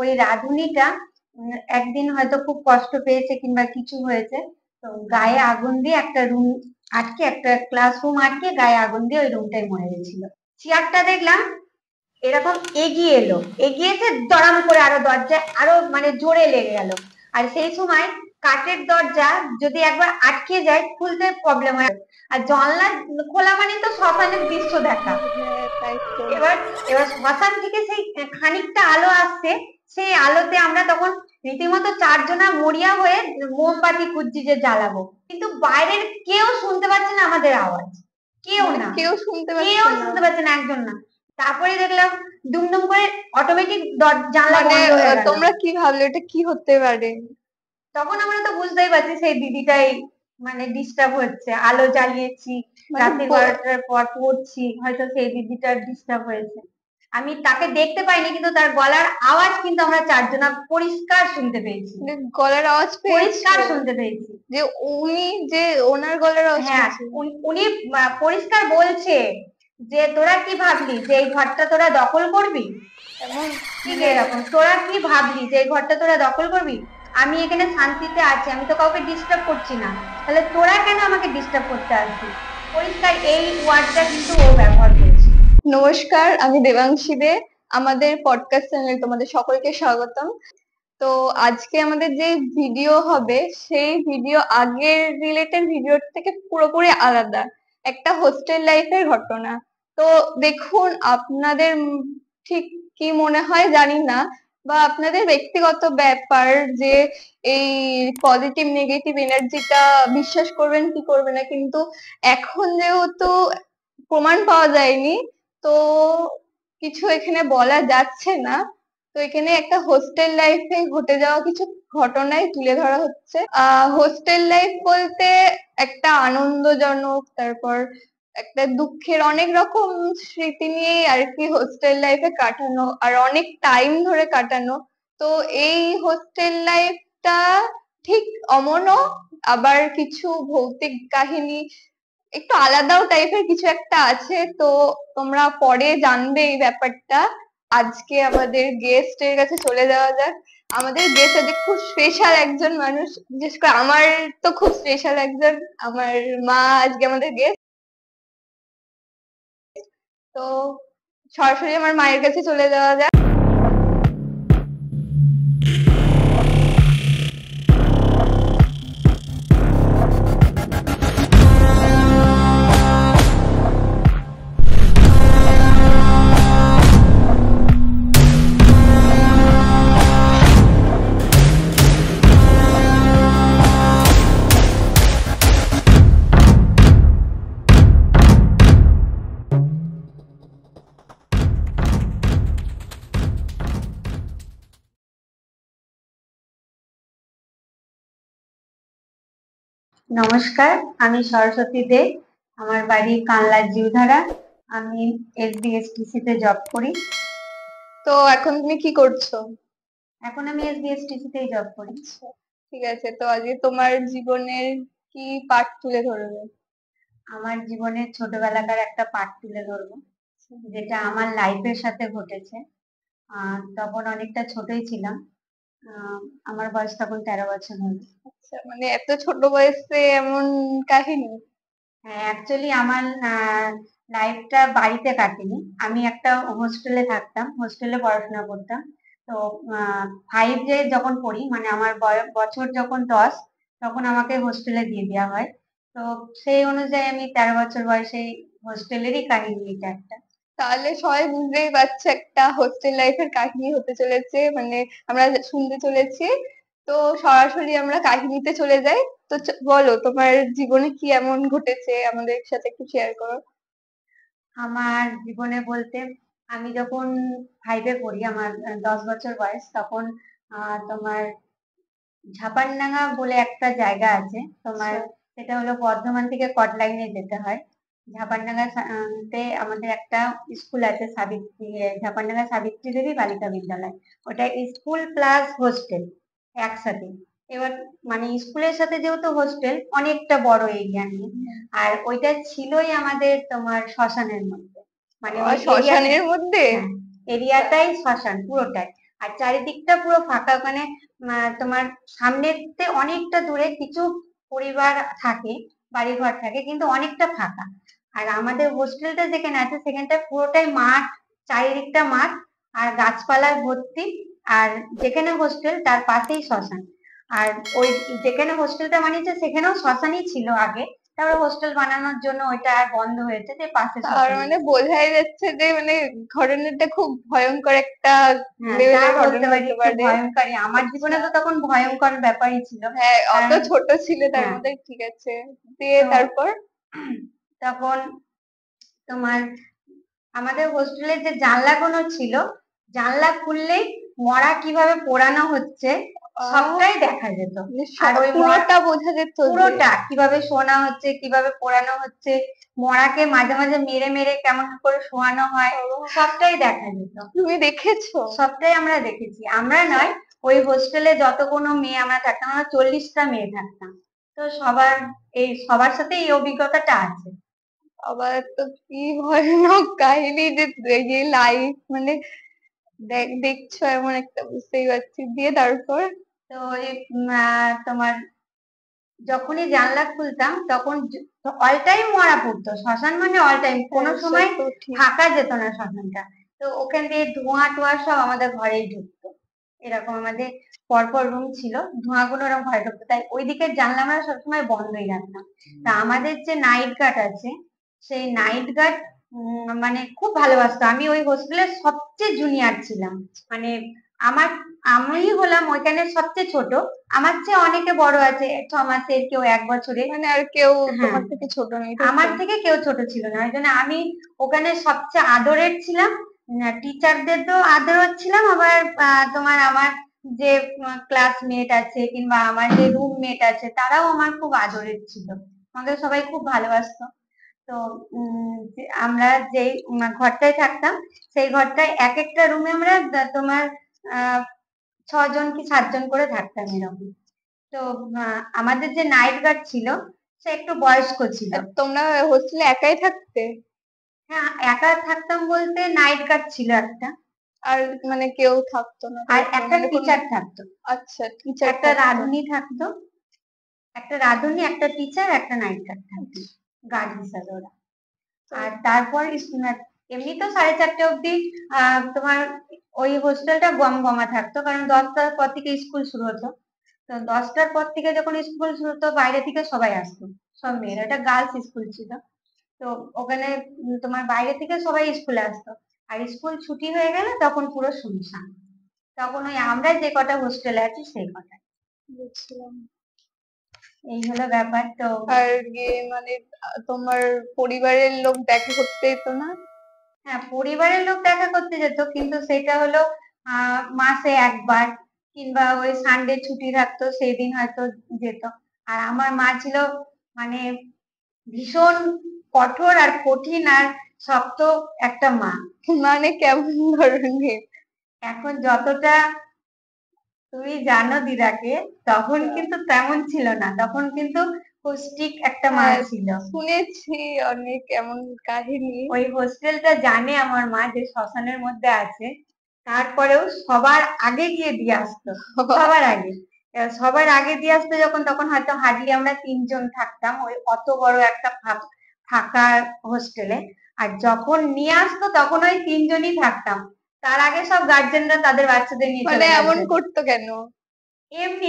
ওই রাঁধুনিটা একদিন হয়তো খুব কষ্ট পেয়েছে কিংবা কিছু হয়েছে, তো গায়ে আগুন দিয়ে একটা রুম আটকে, একটা ক্লাসরুম আটকে গায়ে আগুন দিয়ে ওই রুমটাই মরে গেছিল। চেয়ারটা দেখলাম এরকম এগিয়ে এলো, এগিয়েছে দড়াম করে আরো দরজায় আরো মানে জোরে লেগে গেল। আর সেই সময় কাঠের দরজা যদি একবার আটকে যায় খুলতে প্রবলেম হয়, আর জানলা খোলা মানে তো শ্মশানের দৃশ্য দেখা। এবার এবার শ্মশান থেকে সেই খানিকটা আলো আসছে, সেই আলোতে আমরা তখন রীতিমতো চারজনা মরিয়া হয়ে মোমবাতি খুঁজছি যে জ্বালাবো, কিন্তু বাইরের কেউ শুনতে পাচ্ছে না আমাদের আওয়াজ, কেউ না, কেউ শুনতে পাচ্ছে না, একজন না। তারপরে দেখলাম দুমদুম করে অটোমেটিক জানলা বন্ধ হয়ে গেল। তোমরা কি ভাবলে এটা কি হতে পারে? তখন আমরা তো বুঝতেই পারছি সেই দিদিটাই মানে ডিস্টার্ব হচ্ছে, আলো জ্বালিয়েছি রাত্রি 12টার পর পড়ছি, হয়তো সেই দিদিটার ডিস্টার্ব হয়েছে। আমি তাকে দেখতে পাইনি, কিন্তু তার গলার আওয়াজ কিন্তু আমরা চারজনা পরিষ্কার শুনতে পেয়েছি। গলার আওয়াজ পরিষ্কার শুনতে পেয়েছি যে উনি যে ওনার গলার আওয়াজ। হ্যাঁ, উনি পরিষ্কার বলছে যে তোরা কি ভাবলি যে এই ঘরটা তোরা দখল করবি, ঠিক এরকম, তোরা কি ভাবলি যে এই ঘরটা তোরা দখল করবি, আমি এখানে শান্তিতে আছি, আমি তো কাউকে ডিস্টার্ব করছি না, তাহলে তোরা কেন আমাকে ডিস্টার্ব করতে আসবি, পরিষ্কার এই ওয়ার্ডটা কিন্তু ও ব্যবহার করেছে। নমস্কার, আমি দেবাংশী দে, আমাদের পডকাস্ট চ্যানেলে তোমাদের সকলকে স্বাগতম। তো আজকে আমাদের যে ভিডিও হবে সেই ভিডিও আগের রিলেটেড ভিডিওর থেকে পুরোপুরি আলাদা, একটা হোস্টেল লাইফের ঘটনা। তো দেখুন আপনাদের ঠিক কি মনে হয় জানি না, বা আপনাদের ব্যক্তিগত ব্যাপার যে এই পজিটিভ নেগেটিভ এনার্জিটা বিশ্বাস করবেন কি করবে না, কিন্তু এখন যেহেতু প্রমাণ পাওয়া যায়নি তো কিছু এখানে বলা যাচ্ছে না। তো এখানে একটা হোস্টেল লাইফে ঘটে যাওয়া কিছু ঘটনাই তুলে ধরা হচ্ছে। হোস্টেল লাইফ বলতে একটা আনন্দজনক, তারপর একটা দুঃখের, অনেক রকম স্মৃতি নিয়ে আর কি হোস্টেল লাইফে কাটানো, আর অনেক টাইম ধরে কাটানো। তো এই হোস্টেল লাইফটা ঠিক অমনও, আবার কিছু ভৌতিক কাহিনী, একটু আলাদাও টাইপের কিছু একটা আছে। তো তোমরা পরে জানবে এই ব্যাপারটা। আজকে আমাদের গেস্টের কাছে চলে যাওয়া যাক। আমাদের গেস্ট আজকে খুব স্পেশাল একজন মানুষ, বিশেষ করে আমার তো খুব স্পেশাল একজন, আমার মা আজকে আমাদের গেস্ট। তো সরাসরি আমার মায়ের কাছে চলে যাওয়া যাক। নমস্কার, আমি সরস্বতী দে, আমার বাড়ি কানলা জিউধারা, আমি এসবিএসটিসি তে জব করি। তো এখন তুমি কি করছো? এখন আমি এসবিএসটিসি তেই জব করি। ঠিক আছে, তো আজকে তোমার জীবনের কি পার্ট তুলে ধরবে? আমার জীবনের ছোটবেলাকার একটা পার্ট তুলে ধরবো, যেটা আমার লাইফের সাথে ঘটেছে। তখন অনেকটা ছোটই ছিলাম, আমার বয়স তখন 13 বছর হলো। আচ্ছা, মানে এত ছোট বয়সে এমন কাহিনী? হ্যাঁ, অ্যাকচুয়ালি আমার লাইফটা বাড়িতে কাটেনি, আমি একটা হোস্টেলে থাকতাম, হোস্টেলে পড়াশোনা করতাম। তো 5 যখন পড়ি, মানে আমার বছর যখন 10, তখন আমাকে হোস্টেলে দিয়ে দেওয়া হয়। তো সেই অনুযায়ী আমি 13 বছর বয়সে হোস্টেলেরই কাহিনী এটা একটা। তাহলে সবাই বুঝতেই পারছে একটা হোস্টেল লাইফের কাহিনী হতে চলেছে, মানে আমরা শুনতে চলেছি। তো সরাসরি আমরা কাহিনীতে চলে যাই। তো বলো তোমার জীবনে কি এমন ঘটেছে, আমাদের সাথে একটু শেয়ার করো। আমার জীবনে বলতে, আমি যখন 5 পড়ি, আমার 10 বছর বয়স, তখন তোমার ঝাপানডাঙ্গা বলে একটা জায়গা আছে তোমার, সেটা হলো বর্ধমান থেকে কটলাইনে যেতে হয়। ঝাপানডাঙ্গা তে আমাদের একটা স্কুল আছে, ঝাপানডাঙ্গা সাবিত্রী দেবী বালিকা বিদ্যালয়। ওটা স্কুল প্লাস হোস্টেল একসাথে। এবার মানে স্কুলের সাথে যেহেতু হোস্টেল, অনেকটা বড় এরিয়া নিয়ে, আর ওইটা ছিলই আমাদের তোমার শ্মশানের মধ্যে, মানে ওই শ্মশানের মধ্যে? এরিয়াটাই শ্মশান পুরোটাই। আর চারিদিকটা পুরো ফাঁকা। ওখানে তোমার সামনেতে অনেকটা দূরে কিছু পরিবার থাকে, বাড়িঘর থাকে, কিন্তু অনেকটা ফাঁকা। আর আমাদের হোস্টেলটা যেখানে আছে সেখানটা পুরোটাই মাঠ, চারিদিকটা মাঠ আর গাছপালায় ভর্তি। আর যেখানে হোস্টেল তার পাশেই শ্মশান। আর ওই যেখানে হোস্টেলটা বানিয়েছে সেখানেও শ্মশানই ছিল আগে, তারপরে হোস্টেল বানানোর জন্য ওইটা আর বন্ধ হয়েছে, যে পাশে আর শ্মশান। মানে বোঝাই যাচ্ছে যে মানে ঘটনাটা খুব ভয়ঙ্কর একটা হ্যাঁ, তা লেভেলের বলতে ঘটনা পারি, হতে একটু পারে। ভয়ঙ্করই। আমার জীবনে আচ্ছা, তো তখন ভয়ঙ্কর ব্যাপারই ছিল। হ্যাঁ, অত কারণ ছোট ছিলে তার হ্যাঁ, মধ্যে, ঠিক আছে। দিয়ে তো তারপর? তখন তোমার আমাদের হোস্টেলের যে জানলাগুলো ছিল, জানলা খুললেই মরা কিভাবে পোড়ানো হচ্ছে আহ সবটাই দেখা যেত। মানে আর ওই পুরোটা বোঝা যেত যে পুরোটা কিভাবে শোনা হচ্ছে, কিভাবে পোড়ানো হচ্ছে, মরাকে মাঝে মাঝে মেরে মেরে কেমন করে শোয়ানো হয়, সবটাই দেখা যেত। তুমি দেখেছো? সবটাই আমরা দেখেছি। আমরা নয়, ওই হোস্টেলে যতগুলো মেয়ে আমরা থাকতাম, আমরা 40টা মেয়ে থাকতাম। তো সবার সাথে এই অভিজ্ঞতাটা আছে। আবার তো কি ভয়ানক কাহিনী যে যে লাইফ মানে দেখছো এমন একটা, বুঝতেই পারছি। দিয়ে তারপর? তো ওই তোমার যখনই জানলা খুলতাম তখন অল টাইম মরা পড়তো। শ্মশান মানে অল টাইম, কোনো হ্যাঁ, সে সময় তো ঠিক। ফাঁকা যেত না শ্মশানটা। তো ওখান দিয়ে ধোঁয়া টোয়া সব আমাদের ঘরেই ঢুকতো। এরকম আমাদের পরপর রুম ছিল, ধোঁয়াগুলো ওরকম ঘরে ঢুকতো, তাই ওই দিকের জানলা আমরা সবসময় বন্ধই রাখতাম। তা আমাদের যে নাইট গার্ড আছে, সেই নাইট গার্ড মানে খুব ভালোবাসতো। আমি ওই হোস্টেলের সবচেয়ে জুনিয়র ছিলাম। মানে আমার আমি হলাম ওইখানে সবচেয়ে ছোট। আমার চেয়ে অনেকে বড় আছে, 6 মাসের, কেউ 1 বছরের। মানে আর কেউ হ্যাঁ, তোমার থেকে ছোট নেই, তাই আমার তো? থেকে কেউ ছোট ছিল না, ওই জন্য আমি ওখানে সবচেয়ে আদরের ছিলাম। টিচারদের তো আদরের ছিলাম, আবার তোমার আমার যে ক্লাসমেট আছে কিংবা আমার যে রুমমেট আছে তারাও আমার খুব আদরের ছিল। আমাকে সবাই খুব ভালোবাসতো। তো আমরা যেই ঘরটায় থাকতাম, সেই ঘরটায় এক একটা রুমে আমরা তোমার 6 জন কি 7 জন করে থাকতাম এরকম। তো আমাদের যে নাইট গার্ড ছিল সে একটু বয়স্ক ছিল। আর তোমরা হোস্টেলে একাই থাকতে? হ্যাঁ, একা থাকতাম বলতে নাইট গার্ড ছিল একটা, আর মানে কেউ থাকতো না, আর তাই তো? একটা মানে কোনো, টিচার থাকতো। আচ্ছা, টিচার একটা থাকতো। রাঁধুনি থাকতো, একটা রাঁধুনি, একটা টিচার, একটা নাইট গার্ড থাকতো, গার্ড হিসাবে ওরা। তো আর তারপর এমনি তো 4:30 অব্দি তোমার ওই হোস্টেলটা গমগমা থাকতো, কারণ 10টার পর থেকে স্কুল শুরু হতো। তো 10টার পর থেকে যখন স্কুল শুরু হতো বাইরে থেকে সবাই আসতো, সব মেয়েরা, এটা গার্লস স্কুল ছিল। তো ওখানে তোমার বাইরে থেকে সবাই স্কুলে আসতো। আর স্কুল ছুটি হয়ে গেলে তখন পুরো শুনশান। তখন ওই আমরা যে কটা হোস্টেলে আছি সেই কটা। বুঝলাম। এই হলো ব্যাপার। তো আর গিয়ে মানে তোমার পরিবারের লোক দেখা করতে যেত না? হ্যাঁ, পরিবারের লোক দেখা করতে যেত, কিন্তু সেটা হলো মাসে একবার, কিংবা ওই সানডে ছুটি থাকতো সেই দিন হয়তো যেত। আর আমার মা ছিল মানে ভীষণ কঠোর আর কঠিন আর শক্ত একটা মা। মানে কেমন ধরনের? এখন যতটা তুমি জানো দিদাকে, তখন আচ্ছা, কিন্তু তেমন ছিল না, তখন কিন্তু খুব স্ট্রিক্ট একটা মা হ্যাঁ, ছিল। শুনেছি অনেক এমন কাহিনী। ওই হোস্টেলটা জানে আমার মা যে শ্মশানের মধ্যে আছে, তারপরেও সবার আগে গিয়ে দিয়ে আসতো, সবার আগে। এবার সবার আগে দিয়ে আসতো যখন, তখন হয়তো হার্ডলি আমরা 3 জন থাকতাম ওই অত বড় একটা ফাঁকা হোস্টেলে। আর যখন নিয়ে আসতো তখন ওই 3 জনই থাকতাম, তার আগে সব গার্জেনরা তাদের বাচ্চাদের নিয়ে মানে চলে এমন গেছে। করতো কেন? এমনি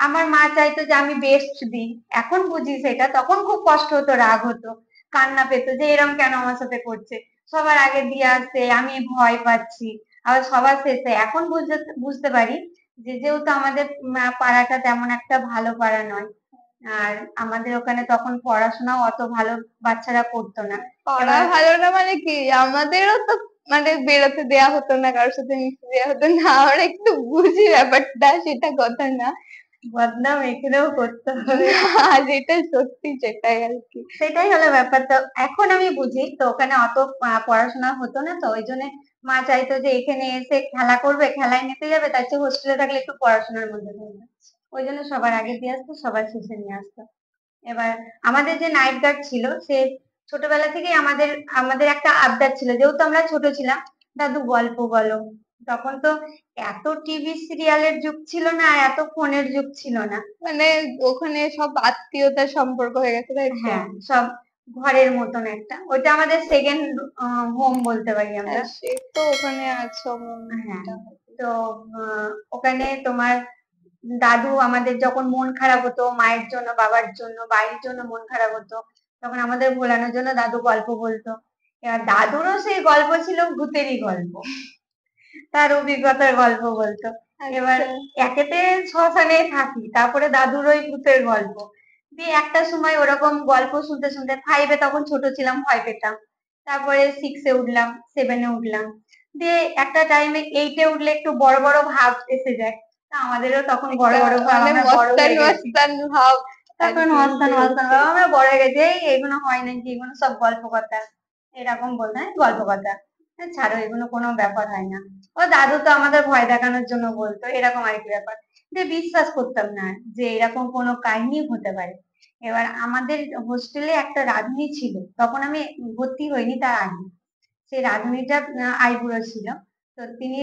আমার মা চাইতো যে আমি বেস্ট দিই। এখন বুঝি সেটা, তখন খুব কষ্ট হতো, রাগ হতো, কান্না পেতো যে এরম কেন আমার সাথে করছে। সবার আগে দিয়ে আসছে, আমি ভয় পাচ্ছি, আবার সবার শেষে। এখন বুঝতে পারি যে যেহেতু আমাদের পাড়াটা তেমন একটা ভালো পাড়া নয়, আর আমাদের ওখানে তখন পড়াশোনাও অত ভালো বাচ্চারা করতো না। পাড়া এবার ভালো না মানে কি, আমাদেরও তো মানে বেরোতে দেয়া হতো না, কারোর সাথে মিশতে দেয়া হতো না। আমরা একটু বুঝি ব্যাপারটা, সেটা কথা না। বদনাম এখানেও করতে হবে। না, যেটা সত্যি সেটাই আর কি। সেটাই হলো ব্যাপার। তো এখন আমি বুঝি, তো ওখানে অত পড়াশোনা হতো না, তো ওই জন্য মা চাইতো যে এখানে এসে খেলা করবে, খেলায় নিতে যাবে, তার চেয়ে হোস্টেলে থাকলে একটু পড়াশোনার মধ্যে থাকবে। ওই জন্য সবার আগে দিয়ে আসতো, সবার শেষে নিয়ে আসতো। এবার আমাদের যে নাইট গার্ড ছিল সে ছোটবেলা থেকেই আমাদের আমাদের একটা আবদার ছিল, যেহেতু আমরা ছোট ছিলাম, দাদু গল্প বলো, তখন তো এত টিভি সিরিয়ালের যুগ ছিল না, আর এত ফোনের যুগ ছিল না। মানে ওখানে সব আত্মীয়তার সম্পর্ক হয়ে গেছে, তাই তো? হ্যাঁ, সব ঘরের মতন একটা, ওইটা আমাদের সেকেন্ড হোম বলতে পারি আমরা। হ্যাঁ, সে তো ওখানে আছো হ্যাঁ, মনটা। তো ওখানে তোমার দাদু আমাদের যখন মন খারাপ হতো, মায়ের জন্য, বাবার জন্য, বাড়ির জন্য মন খারাপ হতো, তখন আমাদের ভোলানোর জন্য দাদু গল্প বলতো। এবার দাদুরও সেই গল্প ছিল ভূতেরই গল্প, তার অভিজ্ঞতার গল্প বলতো। এবার আচ্ছা। একেতে শ্মশানে থাকি, তারপরে দাদুর ওই ভূতের গল্প দিয়ে একটা সময় ওরকম গল্প শুনতে শুনতে, ফাইভে তখন ছোট ছিলাম, ভয় পেতাম। তারপরে সিক্সে উঠলাম, সেভেনে উঠলাম, দিয়ে একটা টাইমে এইটে উঠলে একটু বড় বড় ভাব এসে যায়। তা আমাদেরও তখন বড় একটা বড় ভাব, মানে আমরা বড় মস্তান হয়ে গেছি। মস্তান ভাব আর তখন কি মস্তান উঠে মস্তান গেছে। ভাব, আমরা বড় হয়ে গেছি, এই এগুলো হয় নাকি, এগুলো সব গল্প কথা, এরকম বলতে হয়, গল্প কথা, ছাড়ো এগুলো কোনো ব্যাপার হয় না। ও দাদু তো আমাদের ভয় দেখানোর জন্য বলতো, এরকম আর কি ব্যাপার। যে বিশ্বাস করতাম না যে এরকম কোনো কাহিনী হতে পারে। এবার আমাদের হোস্টেলে একটা রাঁধুনি ছিল, তখন আমি ভর্তি হইনি তার আগে। সেই রাঁধুনিটা আইবুড়ো ছিল। তো তিনি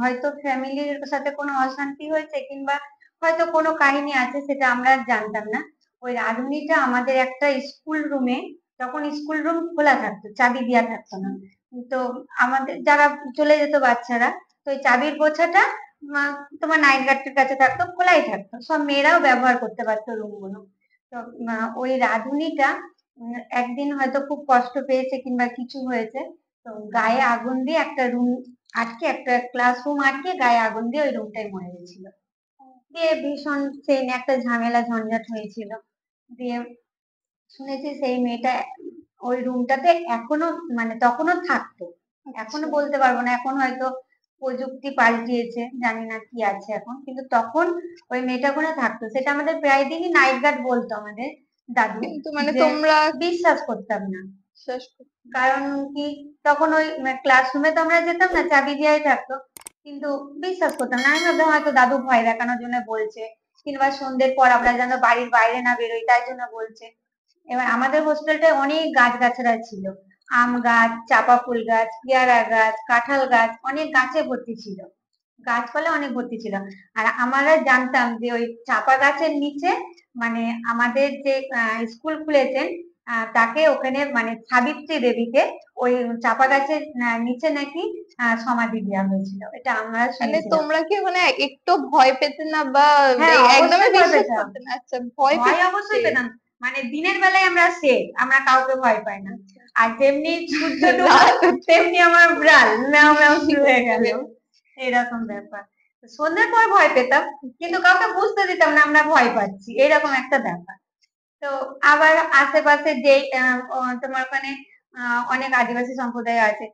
হয়তো ফ্যামিলির সাথে কোনো অশান্তি হয়েছে, কিংবা হয়তো কোনো কাহিনী আছে, সেটা আমরা জানতাম না। ওই রাঁধুনিটা আমাদের একটা স্কুল রুমে, তখন স্কুল রুম খোলা থাকতো, চাবি দেওয়া থাকতো না। তো আমাদের যারা চলে যেত বাচ্চারা, তো ওই চাবির গোছাটা তোমার নাইট গার্ডের কাছে থাকতো, খোলাই থাকতো, সব মেয়েরাও ব্যবহার করতে পারতো রুমগুলো। তো ওই রাঁধুনিটা একদিন হয়তো খুব কষ্ট পেয়েছে কিংবা কিছু হয়েছে, তো গায়ে আগুন দিয়ে একটা রুম আটকে, একটা ক্লাসরুম আটকে গায়ে আগুন দিয়ে ওই রুমটাই মরে গেছিল। দিয়ে ভীষণ সেই নিয়ে একটা ঝামেলা ঝঞ্ঝাট হয়েছিল। দিয়ে শুনেছি সেই মেয়েটা ওই রুমটাতে এখনো, মানে তখনও থাকতো। এখনো আচ্ছা। বলতে পারবো না, এখন হয়তো প্রযুক্তি পাল্টিয়েছে, জানি না কি আছে এখন, কিন্তু তখন ওই মেয়েটা ওখানে থাকতো। সেটা আমাদের প্রায় দিনই নাইট গার্ড বলতো আমাদের দাদু, কিন্তু মানে যে তোমরা বিশ্বাস করতাম না। বিশ্বাস কারণ কি, তখন ওই ক্লাসরুমে তো আমরা যেতাম না, চাবি দেওয়াই থাকতো, কিন্তু বিশ্বাস করতাম না। আমি ভাবতাম হয়তো দাদু ভয় দেখানোর জন্য বলছে, কিংবা সন্ধ্যের পর আমরা যেন বাড়ির বাইরে না বেরোই তাই জন্য বলছে। এবার আমাদের হোস্টেলটায় অনেক গাছগাছরা ছিল, আম গাছ, চাপা ফুল গাছ, পেয়ারা গাছ, কাঁঠাল গাছ, অনেক গাছে ভর্তি ছিল, গাছপালা অনেক ভর্তি ছিল। আর আমরা জানতাম যে ওই চাপা গাছের নিচে, মানে আমাদের যে স্কুল খুলেছেন, তাকে ওখানে, মানে সাবিত্রী দেবীকে ওই চাপা গাছের নিচে নাকি সমাধি দেওয়া হয়েছিল, এটা আমরা মানে শুনেছিলাম। তোমরা কি মানে একটু ভয় পেতে না বা হ্যাঁ, একদমই অবশ্যই ভয় বিশ্বাস পেতাম, করতে না? আচ্ছা, ভয় ভয় অবশ্যই পেতে। পেতাম। মানে দিনের বেলায় আমরা সেফ, আমরা কাউকে ভয় পাই না। আচ্ছা। আর যেমনি সূর্য ডুবলো, রাত হচ্ছে তেমনি আমার ব্রাল ম্যাও ম্যাও শুরু হয়ে গেল, এরকম ব্যাপার। সন্ধ্যের পর ভয় পেতাম, কিন্তু কাউকে বুঝতে দিতাম না আমরা ভয় পাচ্ছি, এরকম একটা ব্যাপার। তো আবার আশেপাশে যেই তোমার ওখানে অনেক আদিবাসী সম্প্রদায় আছে,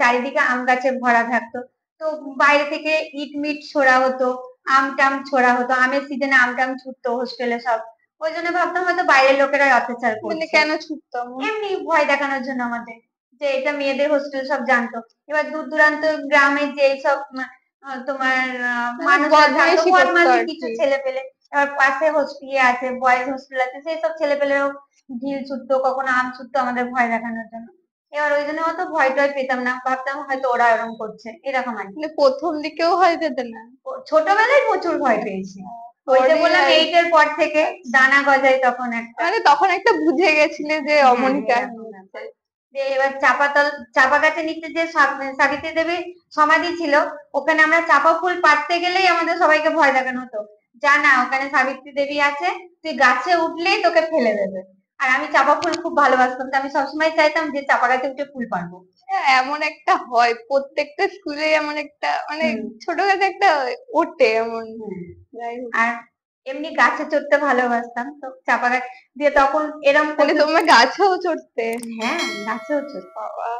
চারিদিকে আম গাছে ভরা থাকতো। তো বাইরে থেকে ইট মিট ছোড়া হতো, আম টাম ছোড়া হতো, আমের সিজনে আম টাম ছুটতো হোস্টেলে সব। ওই জন্য ভাবতাম হয়তো বাইরের লোকেরা অত্যাচার মানে করছে, কেন ছুটতাম? এমনি ভয় দেখানোর জন্য আমাদের, যে এটা মেয়েদের হোস্টেল সব জানতো। এবার দূর দূরান্ত গ্রামের যে সব তোমার মানে মানুষরা থাকতো, বদমাইশি করতো বদমাশি আর কিছু কি। ছেলে পেলে, এবার পাশে হোস্টেল আছে, বয়েজ হোস্টেল আছে, সেই সব ছেলে পেলেও ঢিল ছুটতো, কখনো আম ছুটতো আমাদের ভয় দেখানোর জন্য। এবার ওই জন্য অত ভয় টয় পেতাম না, ভাবতাম হয়তো ওরা এরকম করছে, এরকম আর কি। মানে প্রথম দিকেও ভয় পেতে না? ছোটবেলায় প্রচুর ভয় পেয়েছি, আচ্ছা, ওই যে পরে বললাম আর এইটের পর থেকে আচ্ছা, দানা গজায় তখন একটা। মানে তখন একটা বুঝে গেছিলে যে হ্যাঁ, অমনি কাহিনী এরকম হচ্ছে। ব্যাপার। যে এবার চাপা গাছের নিচে যে সাবিত্রী দেবীর সমাধি ছিল, ওখানে আমরা চাপা ফুল পাড়তে গেলেই আমাদের সবাইকে ভয় দেখানো হতো, যা না ওখানে সাবিত্রী দেবী আছে, তুই গাছে উঠলেই তোকে ফেলে দেবে। আর আমি চাপা ফুল খুব ভালোবাসতাম, তো আমি সবসময় চাইতাম যে চাপা গাছে উঠে ফুল পারবো। হ্যাঁ, এমন একটা হয় প্রত্যেকটা স্কুলে, এমন একটা মানে হুম। ছোটখাটো একটা ওঠে এমন। হুম। যাই হোক। আর এমনি গাছে চড়তে ভালোবাসতাম, তো চাপা গাছ দিয়ে তখন এরম মানে করতো। তোমরা গাছেও চড়তে? হ্যাঁ, গাছেও চড়তো। বাবা।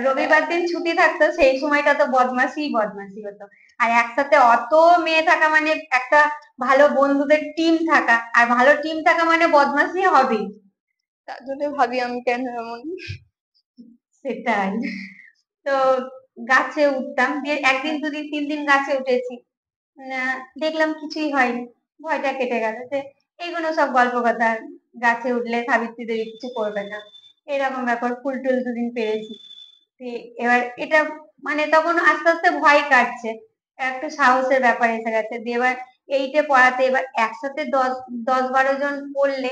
রবিবার দিন ছুটি থাকতো, সেই সময়টা তো বদমাশি বদমাশি হতো। আর একসাথে অত মেয়ে থাকা মানে একটা ভালো বন্ধুদের টিম থাকা, আর ভালো টিম থাকা মানে বদমাশি হবেই। তার জন্য ভাবি আমি কেন এমন। সেটাই। তো গাছে উঠতাম, দিয়ে একদিন দুদিন তিন দিন গাছে উঠেছি, দেখলাম কিছুই হয়নি, ভয়টা কেটে গেল, যে এইগুলো সব গল্প কথা, গাছে উঠলে সাবিত্রী দেবী কিছু করবে না, এরকম ব্যাপার। ফুল টুল দুদিন পেরেছি, এবার এটা মানে তখন আস্তে আস্তে ভয় কাটছে, একটু সাহসের ব্যাপার এসে গেছে। দিয়ে এবার এইটে পড়াতে এবার একসাথে 10-12 জন পড়লে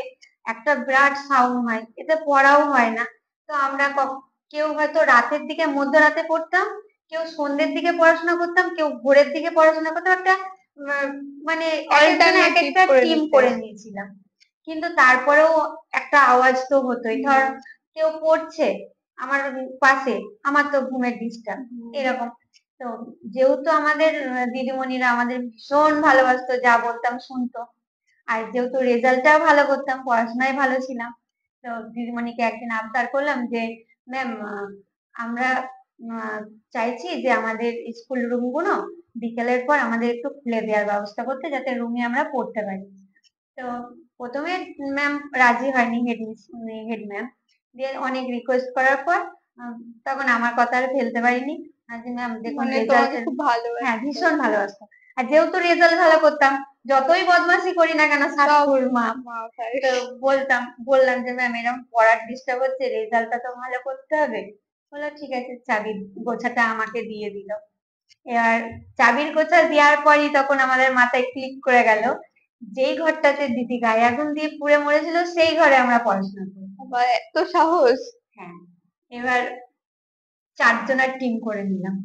একটা বিরাট সাউন্ড হয়, এতে পড়াও হয় না। তো আমরা কেউ হয়তো রাতের দিকে মধ্যরাতে পড়তাম, কেউ সন্ধ্যের দিকে পড়াশোনা করতাম, কেউ ভোরের দিকে পড়াশোনা করতাম। একটা উম, মানে এক একজন এক অল্টারনেটিভ একটা করে টিম নিতে। করে নিয়েছিলাম। কিন্তু তারপরেও একটা আওয়াজ তো হতোই। ধর কেউ পড়ছে আমার পাশে, আমার তো ঘুমের ডিস্টার্ব এরকম। তো যেহেতু আমাদের দিদিমণিরা আমাদের ভীষণ ভালোবাসতো, যা বলতাম শুনতো। আর যেহেতু রেজাল্টটাও ভালো করতাম, পড়াশোনায় ভালো ছিলাম, তো দিদিমণিকে একদিন আবদার করলাম যে ম্যাম, আমরা আহ, চাইছি যে আমাদের স্কুল রুমগুলো বিকেলের পর আমাদের একটু খুলে দেওয়ার ব্যবস্থা করতে, যাতে রুমে আমরা পড়তে পারি। তো প্রথমে ম্যাম রাজি হয়নি, হেড ম্যাম। দিয়ে অনেক রিকোয়েস্ট করার পর আহ, তখন আমার কথা আর ফেলতে পারিনি। যে ম্যাম দেখুন মানে রেজাল্ট, তোমাকে খুব হ্যাঁ ভালোবাসতো। ভীষণ ভালোবাসতো। আর যেহেতু রেজাল্ট ভালো করতাম, যতই বদমাশি করি না কেন সব শাশুর মা, মা ভাই। তো বললাম যে ম্যাম এরকম পড়ার ডিস্টার্ব হচ্ছে, রেজাল্টটা তো ভালো করতে হবে। বললো ঠিক আছে, চাবির গোছাটা আমাকে দিয়ে দিল। এবার চাবির গোছা দেওয়ার পরই তখন আমাদের মাথায় ক্লিক করে গেল, যেই ঘরটাতে দিদি গায়ে আগুন দিয়ে পুড়ে মরেছিল সেই ঘরে আমরা পড়াশোনা করি। বাবা, এত সাহস! হ্যাঁ। এবার 4 জনের টিম করে নিলাম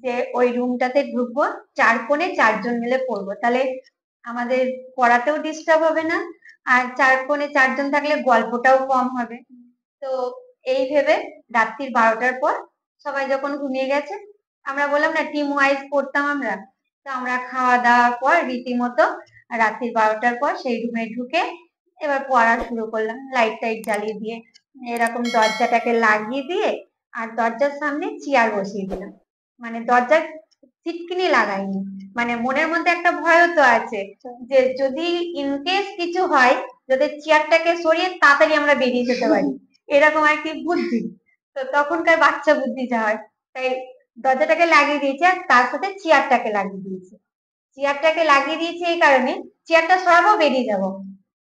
যে ওই রুমটাতে ঢুকবো, 4 কোণে 4 জন মিলে পড়বো, তাহলে আমাদের পড়াতেও ডিস্টার্ব হবে না, আর 4 কোণে 4 জন থাকলে গল্পটাও কম হবে। তো এই ভেবে রাত্রির 12টার পর সবাই যখন ঘুমিয়ে গেছে, আমরা বললাম না টিম ওয়াইজ পড়তাম আমরা, তো আমরা খাওয়া দাওয়ার পর রীতিমতো রাত্রির 12টার পর সেই রুমে ঢুকে এবার পড়া শুরু করলাম, লাইট টাইট জ্বালিয়ে দিয়ে, এরকম দরজাটাকে লাগিয়ে দিয়ে, আর দরজার সামনে চেয়ার বসিয়ে দিলাম। মানে দরজার ছিটকিনি লাগাইনি, মানে মনের মধ্যে একটা ভয় তো আছে যে যদি ইনকেস কিছু হয়, যাতে চেয়ারটাকে সরিয়ে তাড়াতাড়ি আমরা বেরিয়ে যেতে পারি, এরকম আর কি বুদ্ধি। তো তখনকার বাচ্চা বুদ্ধি যা হয়, তাই দরজাটাকে লাগিয়ে দিয়েছে আর তার সাথে চেয়ারটাকে লাগিয়ে দিয়েছে। চেয়ারটাকে লাগিয়ে দিয়েছি এই কারণে, চেয়ারটা সরাবো বেরিয়ে যাব,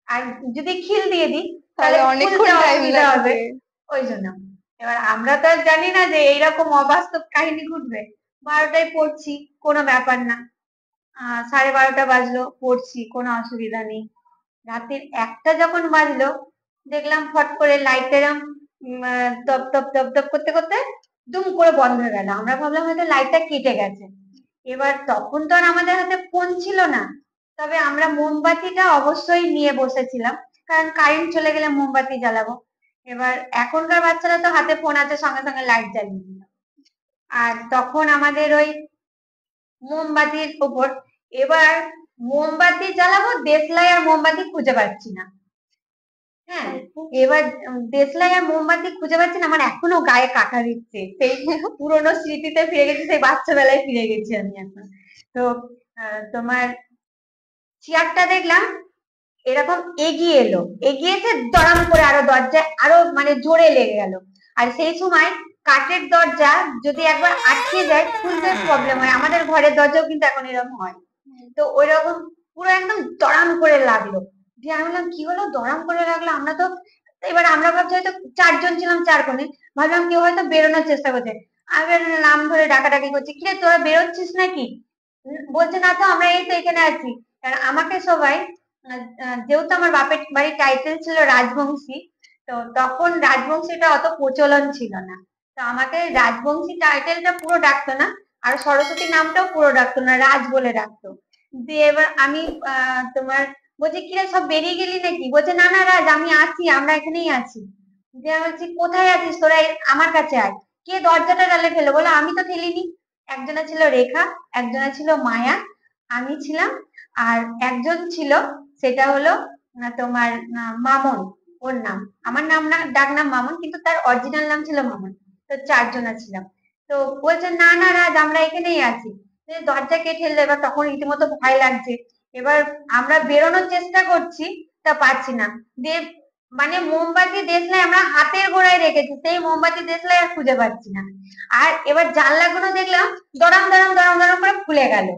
আর যদি খিল দিয়ে দিই তাহলে তাহলে অনেকক্ষণ খুলতে টাইম অসুবিধা হবে, লাগবে। ওই জন্য। এবার আমরা তো আর জানি না যে এইরকম অবাস্তব কাহিনী ঘটবে। 12টায় পড়ছি, কোনো ব্যাপার না। 12:30 বাজলো, পড়ছি, কোনো অসুবিধা নেই। রাতের 1টা যখন বাজলো, দেখলাম ফট করে লাইট এরম দপ দপ দপ দপ করতে করতে দুম করে বন্ধ হয়ে গেল। আমরা ভাবলাম হয়তো লাইটটা কেটে গেছে। এবার তখন তো আর আমাদের হাতে ফোন ছিল না, তবে আমরা মোমবাতিটা অবশ্যই নিয়ে বসেছিলাম, কারণ কারেন্ট চলে গেলে মোমবাতি জ্বালাবো। এবার এখনকার বাচ্চারা তো হাতে ফোন আছে, সঙ্গে সঙ্গে লাইট জ্বালিয়ে দিল। আর তখন আমাদের ওই মোমবাতির উপর, এবার মোমবাতি জ্বালাবো, দেশলাই আর মোমবাতি খুঁজে পাচ্ছি না। হ্যাঁ। এবার দেশলাই আর মোমবাতি খুঁজে পাচ্ছি না, আমার এখনো গায়ে কাঁটা দিচ্ছে, সেই পুরোনো স্মৃতিতে ফিরে গেছি, সেই বাচ্চা বেলায় ফিরে গেছি আমি এখন। তো তোমার চেয়ারটা দেখলাম এরকম এগিয়ে এলো, এগিয়েছে দড়াম করে আরো দরজায় আরো মানে জোরে লেগে গেল। আর সেই সময় কাঠের দরজা যদি একবার আটকে যায় খুলতে প্রবলেম হয়, আমাদের ঘরের দরজাও কিন্তু এখন এরকম হয়। তো ওই রকম পুরো একদম দড়াম করে লাগলো। দিয়ে আমি বললাম কি হলো, দড়াম করে লাগলো, আমরা তো এবার আমরা ভাবছি হয়তো 4 জন ছিলাম 4 কোণে, ভাবলাম কেউ হয়তো বেরোনোর চেষ্টা করছে। আমি নাম ধরে ডাকাডাকি করছি, কিরে তোরা বেরোচ্ছিস নাকি? বলছে না তো, আমরা এই তো এখানে আছি। কারণ আমাকে সবাই যেহেতু আমার বাপের বাড়ির টাইটেল ছিল রাজবংশী, তো তখন রাজবংশীটা অত প্রচলন ছিল না, তো আমাকে রাজবংশী টাইটেলটা পুরো ডাকতো না, আর সরস্বতী নামটাও পুরো ডাকতো না, রাজ বলে ডাকতো। দিয়ে এবার আমি তোমার বলছি কিরে সব বেরিয়ে গেলি নাকি? বলছে না না রাজ, আমি আছি, আমরা এখানেই আছি। দিয়ে আমি বলছি কোথায় আছিস তোরা, আমার কাছে আয়। কে দরজাটা ঠেলে ফেলো? বলে আমি তো ঠেলিনি। একজনা ছিল রেখা, একজনা ছিল মায়া, আমি ছিলাম, আর একজন ছিল, সেটা হলো তোমার মামন, ওর নাম। আমার নাম না, ডাক নাম মামন, কিন্তু তার অরিজিনাল নাম ছিল মামন। তো 4 জনা ছিলাম। তো বলছে না না রাজ, আমরা এখানেই আছি। দরজা কে ঠেললো? এবার তখন রীতিমতো ভয় লাগছে। এবার আমরা বেরোনোর চেষ্টা করছি, তা পারছি না। দিয়ে মানে মোমবাতি দেশলাই আমরা হাতের গোড়ায় রেখেছি, সেই মোমবাতি দেশলাই আর খুঁজে পাচ্ছি না। আর এবার জানলাগুলো দেখলাম দড়াম দড়াম দড়াম দড়াম করে খুলে গেল,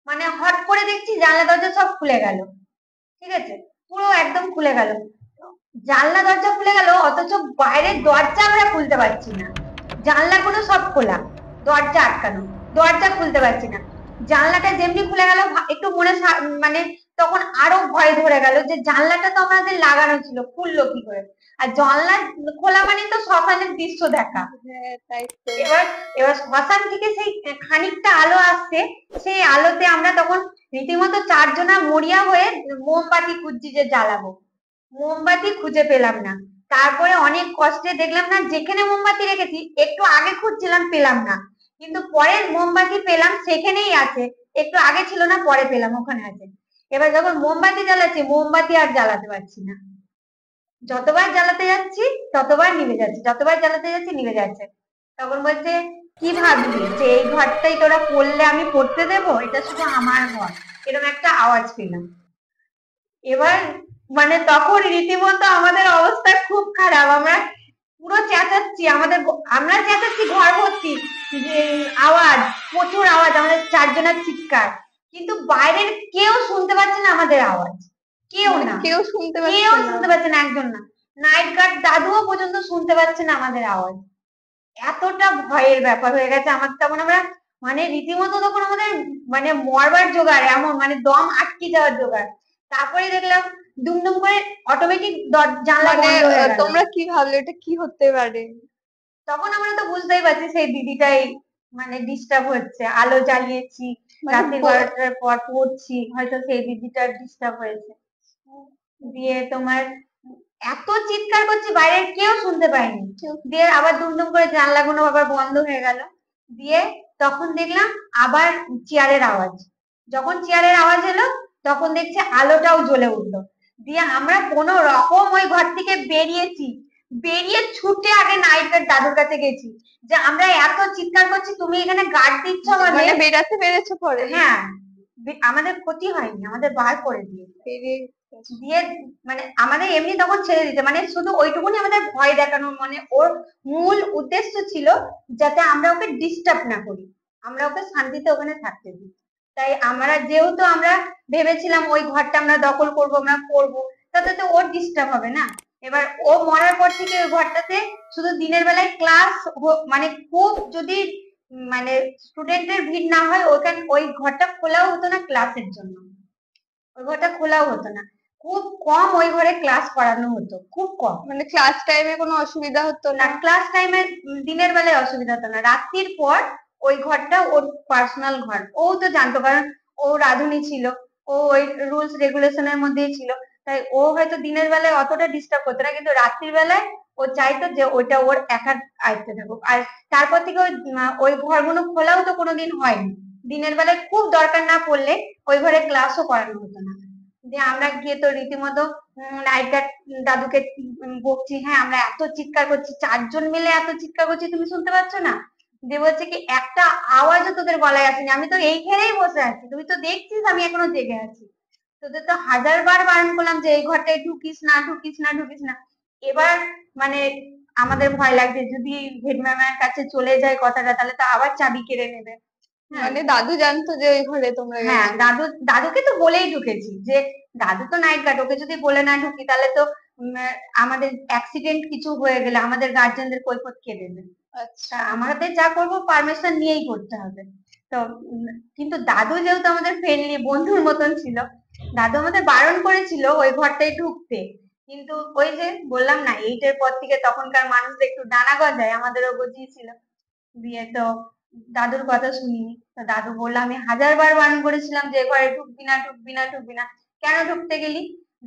মানে হট করে দেখছি জানলা দরজা সব খুলে গেল। ঠিক আছে, পুরো একদম খুলে গেল, জানলা দরজা খুলে গেল, অথচ বাইরের দরজা আমরা খুলতে পারছি না। জানলাগুলো সব খোলা, দরজা আটকানো, দরজা খুলতে পারছি না। জানলাটা যেমনি খুলে গেল একটু মনে মানে তখন আরো ভয় ধরে গেল যে জানলাটা তো আমাদের লাগানো ছিল, খুললো কি করে। আর জানলা খোলা মানে তো শ্মশানের দৃশ্য দেখা। হ্যাঁ তাই তো। এবার এবার শ্মশান থেকে সেই খানিকটা আলো আসছে, সেই আলোতে আমরা তখন রীতিমতো চারজনা মরিয়া হয়ে মোমবাতি খুঁজছি যে জ্বালাবো। মোমবাতি খুঁজে পেলাম না। তারপরে অনেক কষ্টে দেখলাম না, যেখানে মোমবাতি রেখেছি একটু আগে খুঁজছিলাম, পেলাম না। কিন্তু পরে মোমবাতি পেলাম, সেখানেই আছে। একটু আগে ছিল না, পরে পেলাম ওখানে আছে। এবার যখন মোমবাতি জ্বালাচ্ছি, মোমবাতি আর জ্বালাতে পারছি না। যতবার জ্বালাতে যাচ্ছি ততবার নিভে যাচ্ছে, যতবার জ্বালাতে যাচ্ছি নিভে যাচ্ছে। তখন বলছে, কি ভাবলি যে এই ঘরটাই তোরা পড়লে আমি পড়তে দেবো? এটা শুধু আমার ঘর। এরকম একটা আওয়াজ পেলাম। এবার মানে তখন রীতিমতো আমাদের অবস্থা খুব খারাপ। আমরা পুরো চেঁচাচ্ছি, আমরা চেঁচাচ্ছি ঘর ভর্তি, যে আওয়াজ, প্রচুর আওয়াজ, আমাদের চারজনের চিৎকার। কিন্তু বাইরের কেউ শুনতে পাচ্ছে না আমাদের আওয়াজ, কেউ মানে না, কেউ শুনতে কেউ পাচ্ছে না। শুনতে পাচ্ছে না, একজন না। নাইট গার্ড দাদুও পর্যন্ত শুনতে পাচ্ছে না আমাদের আওয়াজ। এতটা ভয়ের ব্যাপার হয়ে গেছে আমার। তখন আমরা মানে রীতিমতো তখন আমাদের মানে মরবার জোগাড়, এমন মানে দম আটকে যাওয়ার জোগাড়। তারপরে দেখলাম দুমদুম করে অটোমেটিক জানলা মানে বন্ধ হয়ে গেল। তোমরা কি ভাবলে এটা কি হতে পারে? তখন আমরা তো বুঝতেই পারছি সেই দিদিটাই মানে ডিস্টার্ব হচ্ছে, আলো জ্বালিয়েছি, মানে রাত্রি 12টার পর পড়ছি, হয়তো সেই দিদিটার ডিস্টার্ব হয়েছে। দিয়ে তোমার এত চিৎকার করছি, বাইরের কেউ শুনতে পায়নি। দিয়ে আবার দুমদুম করে জানলাগুলো আবার বন্ধ হয়ে গেল। দিয়ে তখন দেখলাম আবার চেয়ারের আওয়াজ। যখন চেয়ারের আওয়াজ এলো, তখন দেখছি আলোটাও জ্বলে উঠলো। দিয়ে আমরা কোনো রকম ওই ঘর থেকে বেরিয়েছি, বেরিয়ে ছুটে আগে নাইট গার্ড দাদুর কাছে গেছি, যে আমরা এত চিৎকার করছি, তুমি এখানে গার্ড দিচ্ছ মানে আমাদের। বেরাতে পেরেছো পরে? হ্যাঁ, আমাদের ক্ষতি হয়নি, আমাদের বার করে দিয়েছে। বেরিয়ে দিয়ে মানে আমাদের এমনি তখন ছেড়ে দিতে, মানে শুধু ওইটুকুনি আমাদের ভয় দেখানো, মানে ওর মূল উদ্দেশ্য ছিল যাতে আমরা ওকে ডিস্টার্ব না করি, আমরা ওকে শান্তিতে ওখানে থাকতে দিই। তাই আমরা যেহেতু আমরা ভেবেছিলাম ওই ঘরটা আমরা দখল করব, আমরা করবো, তাতে তো ওর ডিস্টার্ব হবে না। এবার ও মরার পর থেকে ওই ঘরটাতে শুধু দিনের বেলায় ক্লাস, মানে খুব যদি মানে স্টুডেন্টের ভিড় না হয়, ওখানে ওই ঘরটা খোলাও হতো না ক্লাসের জন্য, ওই ঘরটা খোলাও হতো না। খুব কম ওই ঘরে ক্লাস করানো হতো, খুব কম। মানে ক্লাস টাইমে কোনো অসুবিধা হতো না, না? ক্লাস টাইমে দিনের বেলায় অসুবিধা হতো না, রাত্রির পর ওই ঘরটা ওর পার্সোনাল ঘর। ও তো জানতো, কারণ ও রাঁধুনি ছিল, ও ওই রুলস রেগুলেশনের মধ্যেই ছিল। তাই ও হয়তো দিনের বেলায় অতটা ডিস্টার্ব করতো না, কিন্তু রাত্রির বেলায় ও চাইতো যে ওইটা ওর একার আয়ত্তে থাকুক। আর তারপর থেকে ওই ঘরগুলো খোলাও তো কোনোদিন হয়নি। দিনের বেলায় খুব দরকার না পড়লে ওই ঘরে ক্লাসও করানো হতো না। যে আমরা গিয়ে তো রীতিমতো নাইট গার্ড দাদুকে বকছি, হ্যাঁ আমরা এত চিৎকার করছি, চারজন মিলে এত চিৎকার করছি, তুমি শুনতে পাচ্ছ না? দিয়ে বলছে কি, একটা আওয়াজও তোদের গলায় আসেনি, আমি তো এইখানেই বসে আছি, তুই তো দেখছিস আমি এখনো জেগে আছি। তোদের তো 1000 বার বারণ করলাম যে এই ঘরটায় ঢুকিস না, ঢুকিস না, ঢুকিস না। এবার মানে আমাদের ভয় লাগছে, যদি হেড ম্যামের কাছে চলে যায় কথাটা, তাহলে তো আবার চাবি কেড়ে নেবে। হ্যাঁ, মানে দাদু জানতো যে ওই ঘরে তোমরা হ্যাঁ, গেছো? দাদুকে তো বলেই ঢুকেছি, যে দাদু তো নাইট গার্ড, ওকে যদি বলে না ঢুকি তাহলে তো আমাদের অ্যাক্সিডেন্ট কিছু হয়ে গেলে আমাদের গার্জেনদের কৈফত কে দেবে? তা আচ্ছা। আমাদের যা করবো পারমিশন নিয়েই করতে হবে। তো কিন্তু দাদু যেহেতু আমাদের ফ্রেন্ডলি বন্ধুর মতন ছিল, দাদু আমাদের বারণ করেছিল ওই ঘরটায় ঢুকতে। কিন্তু ওই যে বললাম না, এইটের পর থেকে তখনকার মানুষদের একটু ডানা গজায়, আমাদেরও গজিয়েছিল। দিয়ে তো দাদুর কথা শুনিনি। তো দাদু বললো, আমি 1000 বার বারণ করেছিলাম যে ঘরে ঢুকবি না, ঢুকবি না, ঢুকবি না, কেন ঢুকতে গেলি?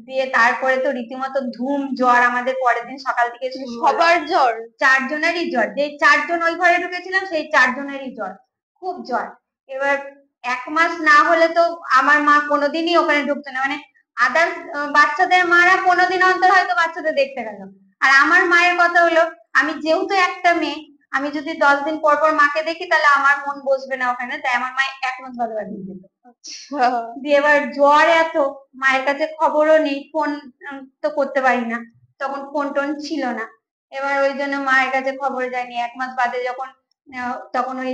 দিয়ে তারপরে তো রীতিমতো ধুম জ্বর আমাদের পরের দিন সকাল থেকে মানে শুরু হলো। সবার জ্বর? চারজনেরই জ্বর, যে চারজন ওই ঘরে ঢুকেছিলাম সেই চারজনেরই জ্বর, খুব জ্বর। এবার 1 মাস না হলে তো আমার মা কোনোদিনই ওখানে ঢুকতো না, মানে আদার্স বাচ্চাদের মারা 15 দিন অন্তর হয়তো বাচ্চাদের দেখতে গেল। আর আমার মায়ের কথা হলো, আমি যেহেতু একটা মেয়ে, আমি যদি 10 দিন পর পর মাকে দেখি তাহলে আমার মন বসবে না ওখানে, তাই আমার মা 1 মাস বাদে বাদে যেত। আচ্ছা। দিয়ে এবার জ্বর এত, মায়ের কাছে খবরও নেই, ফোন তো করতে পারি না, তখন ফোন টোন ছিল না। এবার ওই জন্য মায়ের কাছে খবর যায়নি। 1 মাস বাদে যখন তখন ওই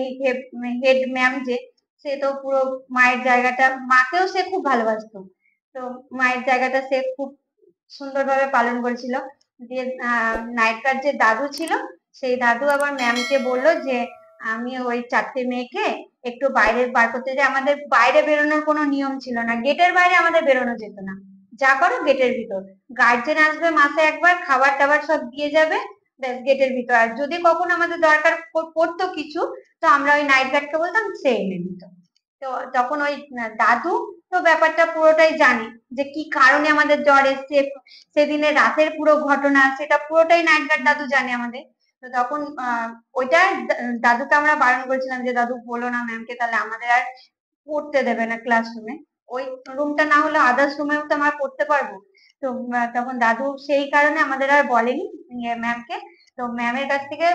হেড ম্যাম যে, সে তো পুরো মায়ের জায়গাটা, মাকেও সে খুব ভালোবাসতো, তো মায়ের জায়গাটা সে খুব সুন্দরভাবে পালন করেছিল। দিয়ে নাইট গার্ড যে দাদু ছিল, সেই দাদু আবার ম্যামকে বললো যে আমি ওই 4টে মেয়েকে একটু বাইরে বার করতে যাই। আমাদের বাইরে বেরোনোর কোনো নিয়ম ছিল না, গেটের বাইরে আমাদের বেরোনো যেত না, যা করো গেটের ভিতর। গার্জেন আসবে মাসে একবার, খাবার টাবার সব দিয়ে যাবে, ব্যাস গেটের ভিতর। আর যদি কখনো আমাদের দরকার পড়তো কিছু, তো আমরা ওই নাইট গার্ডকে বলতাম, সে এনে দিত। তো তখন ওই দাদু তো ব্যাপারটা পুরোটাই জানে যে কি কারণে আমাদের জ্বর এসছে, সেদিনের রাতের পুরো ঘটনা সেটা পুরোটাই নাইট গার্ড দাদু জানে আমাদের। তো তখন ওইটা দাদুকে আমরা বারণ করেছিলাম যে দাদু বলো না ম্যামকে, তাহলে আমাদের আর পড়তে দেবে না ক্লাসরুমে। ওই রুমটা না হলে আদার্স রুমেও তো আমরা পড়তে পারবো। তো তখন দাদু সেই কারণে আমাদের আর বলেনি ম্যামকে। তো ম্যামের কাছ থেকে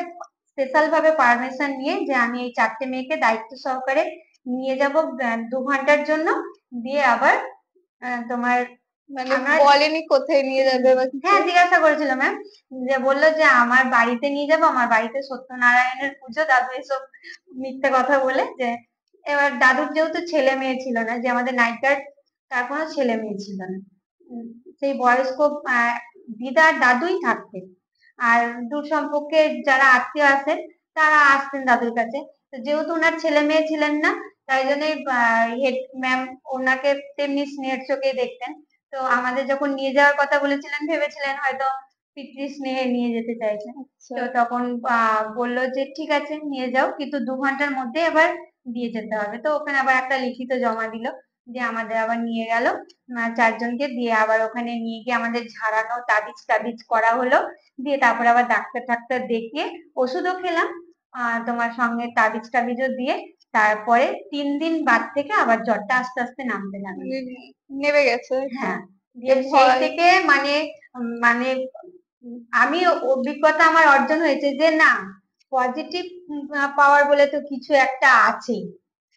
স্পেশাল ভাবে পারমিশন নিয়ে যে আমি এই 4টে মেয়েকে দায়িত্ব সহকারে নিয়ে যাব 2 ঘন্টার জন্য, দিয়ে আবার তোমার মানে আমরা বলেনি কোথায় নিয়ে যাবে বা কিছু? হ্যাঁ জিজ্ঞাসা করেছিল ম্যাম, যে বললো যে আমার বাড়িতে নিয়ে যাবো, আমার বাড়িতে সত্যনারায়ণের পুজো। দাদু এসব মিথ্যে কথা বলে যে, এবার দাদুর যেহেতু ছেলে মেয়ে ছিল না, যে আমাদের নাইট গার্ড তার কোনো ছেলে মেয়ে ছিল না, সেই বয়স্ক দিদা আর দাদুই থাকতেন। আর দূর সম্পর্কে যারা আত্মীয় আছেন তারা আসতেন দাদুর কাছে। তো যেহেতু ওনার ছেলে মেয়ে ছিলেন না, তাই জন্যই হেড ম্যাম ওনাকে তেমনি স্নেহের চোখে দেখতেন। তো আমাদের যখন নিয়ে যাওয়ার কথা বলেছিলেন, ভেবেছিলেন হয়তো পিতৃ স্নেহে নিয়ে যেতে চাইছেন। আচ্ছা। তো তখন বললো যে ঠিক আছে নিয়ে যাও, কিন্তু 2 ঘন্টার মধ্যে আবার দিয়ে যেতে হবে। তো ওখানে আবার একটা লিখিত জমা দিল, যে আমাদের আবার নিয়ে গেল 4জনকে, দিয়ে আবার ওখানে নিয়ে গিয়ে আমাদের ঝাড়ানো তাবিজ টাবিজ করা হলো। দিয়ে তারপরে আবার ডাক্তার টাক্তার দেখিয়ে ওষুধও খেলাম, তোমার সঙ্গে তাবিজ টাবিজও দিয়ে তারপরে 3 দিন বাদ থেকে আবার জ্বরটা আস্তে আস্তে নামতে লাগলো। মানে নেমে গেছে? হ্যাঁ, যে দিয়ে সেই ভয়। থেকে মানে মানে আমি অভিজ্ঞতা আমার অর্জন হয়েছে যে না, পজিটিভ পাওয়ার বলে তো কিছু একটা আছে।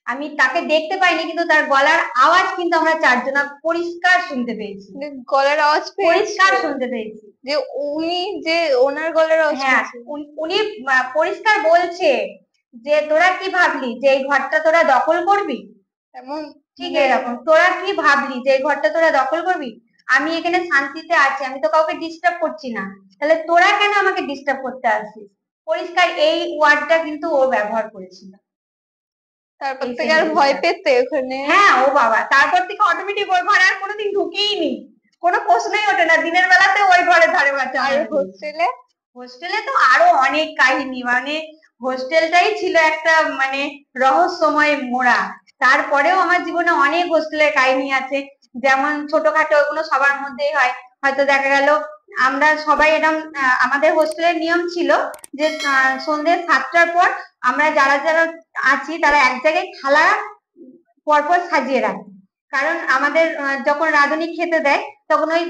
আমি তাকে দেখতে পাইনি, কিন্তু তার গলার আওয়াজ কিন্তু আমরা 4জন পরিষ্কার শুনতে পেয়েছি, মানে গলার আওয়াজ পরিষ্কার পেয়েছো? শুনতে পেয়েছি। যে উনি, যে ওনার গলার আওয়াজ হ্যাঁ, পেয়েছে? উনি পরিষ্কার বলছে যে তোরা কি ভাবলি যে এই ঘরটা তোরা দখল করবি, এমন? ঠিক মানে এরকম, তোরা কি ভাবলি যে এই ঘরটা তোরা দখল করবি, আমি এখানে শান্তিতে আছি, আমি তো কাউকে ডিস্টার্ব করছি না, তাহলে তোরা কেন আমাকে ডিস্টার্ব করতে আসছিস। পরিষ্কার এই ওয়ার্ডটা কিন্তু ও ব্যবহার করেছিল তারপর এই থেকে আর ভয় সেন্টেন্সটা। পেতে ওখানে? হ্যাঁ ও বাবা, তারপর থেকে অটোমেটিক ওই ঘরে আর কোনোদিন ঢুকেই নি, কোনো প্রশ্নই ওঠে না, দিনের বেলাতে ওই ঘরে ধারে কাছে আর আমরা নেই। হোস্টেলে? হোস্টেলে তো আরো অনেক কাহিনী, মানে হোস্টেলটাই ছিল একটা মানে রহস্যময় মোড়া। তারপরেও আমার জীবনে অনেক হোস্টেলের কাহিনী আছে, যেমন ছোটখাটো ওগুলো সবার মধ্যেই হয়। হয়তো দেখা গেল আমরা সবাই এরকম, আমাদের হোস্টেলের নিয়ম ছিল যে সন্ধ্যে 7টার পর আমরা যারা যারা আছি তারা এক জায়গায় থালা পরপর সাজিয়ে রাখি। কারণ আমাদের যখন রাঁধুনি খেতে দেয়, তখন ওই